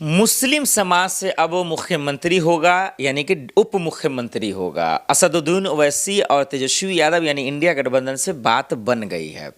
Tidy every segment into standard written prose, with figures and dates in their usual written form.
मुस्लिम समाज से अब वो मुख्यमंत्री होगा यानी कि उप मुख्यमंत्री होगा। असदुद्दीन ओवैसी और तेजस्वी यादव यानी इंडिया गठबंधन से बात बन गई है।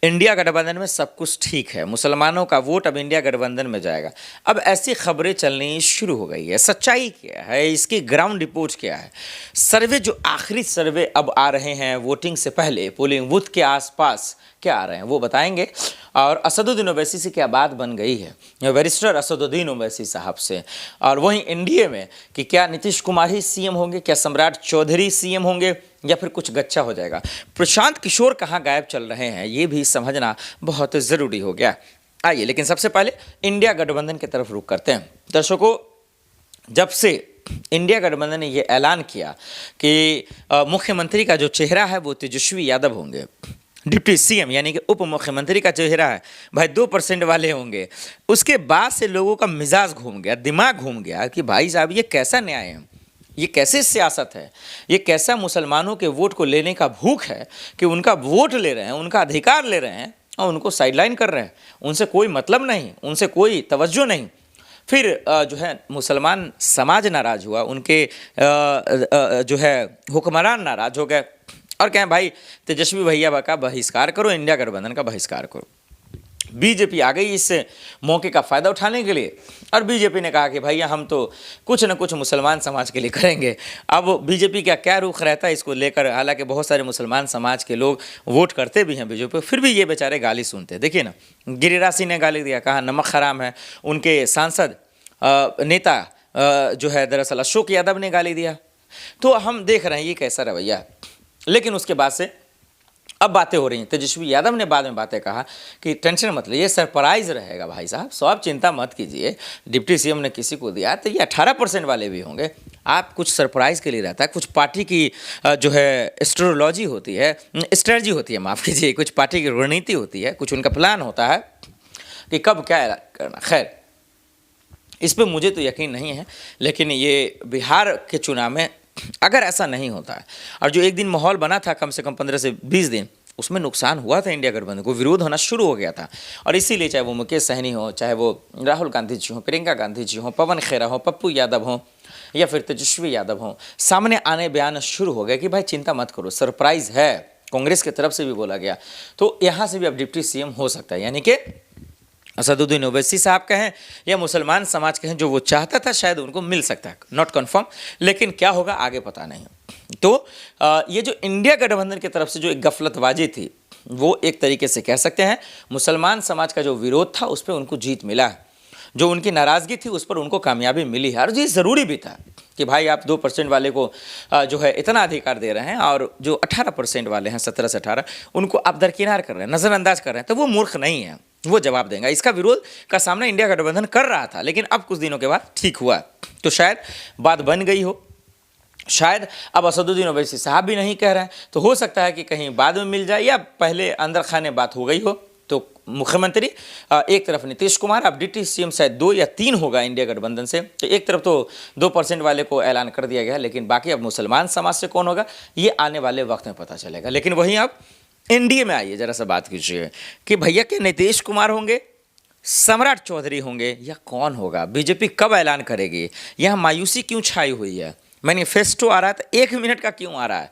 इंडिया गठबंधन में सब कुछ ठीक है, मुसलमानों का वोट अब इंडिया गठबंधन में जाएगा। अब ऐसी खबरें चलनी शुरू हो गई है। सच्चाई क्या है, इसकी ग्राउंड रिपोर्ट क्या है? सर्वे जो आखिरी सर्वे अब आ रहे हैं वोटिंग से पहले, पोलिंग बूथ के आसपास क्या आ रहे हैं वो बताएंगे। और असदुद्दीन ओवैसी से क्या बात बन गई है बैरिस्टर असदुद्दीन ओवैसी साहब से, और वहीं एनडीए में कि क्या नीतीश कुमार ही सीएम होंगे, क्या सम्राट चौधरी सीएम होंगे या फिर कुछ गच्चा हो जाएगा। प्रशांत किशोर कहाँ गायब चल रहे हैं ये भी समझना बहुत ज़रूरी हो गया। आइए लेकिन सबसे पहले इंडिया गठबंधन की तरफ रुख करते हैं। दर्शकों, जब से इंडिया गठबंधन ने ये ऐलान किया कि मुख्यमंत्री का जो चेहरा है वो तेजस्वी यादव होंगे, डिप्टी सीएम यानी कि उप मुख्यमंत्री का चेहरा है भाई 2% वाले होंगे, उसके बाद से लोगों का मिजाज घूम गया, दिमाग घूम गया कि भाई साहब ये कैसा न्याय है, ये कैसे सियासत है, ये कैसा मुसलमानों के वोट को लेने का भूख है कि उनका वोट ले रहे हैं, उनका अधिकार ले रहे हैं और उनको साइडलाइन कर रहे हैं। उनसे कोई मतलब नहीं, उनसे कोई तवज्जो नहीं। फिर जो है मुसलमान समाज नाराज हुआ, उनके जो है हुक्मरान नाराज हो गए और कहें भाई तेजस्वी भैया का बहिष्कार करो, इंडिया गठबंधन का बहिष्कार करो। बीजेपी आ गई इस मौके का फ़ायदा उठाने के लिए और बीजेपी ने कहा कि भैया हम तो कुछ न कुछ मुसलमान समाज के लिए करेंगे। अब बीजेपी का क्या रुख रहता है इसको लेकर, हालांकि बहुत सारे मुसलमान समाज के लोग वोट करते भी हैं बीजेपी, फिर भी ये बेचारे गाली सुनते हैं। देखिए ना, गिरिराज सिंह ने गाली दिया, कहा नमक हराम है। उनके सांसद नेता जो है दरअसल अशोक यादव ने गाली दिया। तो हम देख रहे हैं ये कैसा रवैया। लेकिन उसके बाद से अब बातें हो रही हैं। तेजस्वी यादव ने बाद में बातें कहा कि टेंशन मत लीजिए, सरप्राइज रहेगा भाई साहब, सो आप चिंता मत कीजिए। डिप्टी सीएम ने किसी को दिया तो ये 18% वाले भी होंगे। आप कुछ सरप्राइज के लिए रहता है, कुछ पार्टी की जो है एस्ट्रोलॉजी होती है, स्ट्रेटजी होती है, माफ़ कीजिए, कुछ पार्टी की रणनीति होती है, कुछ उनका प्लान होता है कि कब क्या करना। खैर, इस पर मुझे तो यकीन नहीं है, लेकिन ये बिहार के चुनाव में अगर ऐसा नहीं होता है और जो एक दिन माहौल बना था कम से कम 15 से 20 दिन, उसमें नुकसान हुआ था इंडिया गठबंधन को, विरोध होना शुरू हो गया था। और इसीलिए चाहे वो मुकेश सहनी हो, चाहे वो राहुल गांधी जी हो, प्रियंका गांधी जी हो, पवन खेरा हो, पप्पू यादव हो या फिर तेजस्वी यादव हो, सामने आने बयान शुरू हो गया कि भाई चिंता मत करो, सरप्राइज है। कांग्रेस की तरफ से भी बोला गया, तो यहाँ से भी अब डिप्टी सीएम हो सकता है, यानी कि असदुद्दीन ओवैसी साहब कहें या मुसलमान समाज कहें, जो वो चाहता था शायद उनको मिल सकता है, नॉट कन्फर्म, लेकिन क्या होगा आगे पता नहीं। तो ये जो इंडिया गठबंधन की तरफ से जो एक गफलतबाजी थी, वो एक तरीके से कह सकते हैं मुसलमान समाज का जो विरोध था उस पर उनको जीत मिला है, जो उनकी नाराज़गी थी उस पर उनको कामयाबी मिली है। और ये ज़रूरी भी था कि भाई आप 2% वाले को जो है इतना अधिकार दे रहे हैं और जो 18% वाले हैं, 17 से 18, उनको आप दरकिनार कर रहे हैं, नज़रअंदाज कर रहे हैं, तो वो मूर्ख नहीं है, वो जवाब देंगे। इसका विरोध का सामना इंडिया गठबंधन कर रहा था, लेकिन अब कुछ दिनों के बाद ठीक हुआ, तो शायद बात बन गई हो। शायद अब असदुद्दीन ओवैसी साहब भी नहीं कह रहे हैं, तो हो सकता है कि कहीं बाद में मिल जाए या पहले अंदर खाने बात हो गई हो। तो मुख्यमंत्री एक तरफ नीतीश कुमार, अब डिप्टी सीएम शायद 2 या 3 होगा इंडिया गठबंधन से। तो एक तरफ तो 2% वाले को ऐलान कर दिया गया, लेकिन बाकी अब मुसलमान समाज से कौन होगा ये आने वाले वक्त में पता चलेगा। लेकिन वहीं अब एनडीए में आइए, जरा सा बात कीजिए कि भैया के नीतीश कुमार होंगे, सम्राट चौधरी होंगे या कौन होगा? बीजेपी कब ऐलान करेगी? यहाँ मायूसी क्यों छाई हुई है? मैनिफेस्टो आ रहा है तो 1 मिनट का क्यों आ रहा है?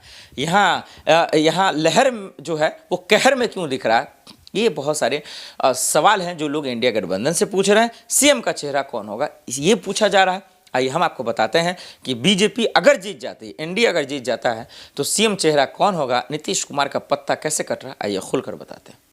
यहाँ लहर जो है वो कहर में क्यों दिख रहा है? ये बहुत सारे सवाल हैं जो लोग इंडिया गठबंधन से पूछ रहे हैं। सीएम का चेहरा कौन होगा ये पूछा जा रहा है। आइए हम आपको बताते हैं कि बीजेपी अगर जीत जाती है, एनडीए अगर जीत जाता है, तो सीएम चेहरा कौन होगा, नीतीश कुमार का पत्ता कैसे कट रहा है, आइए खुलकर बताते हैं।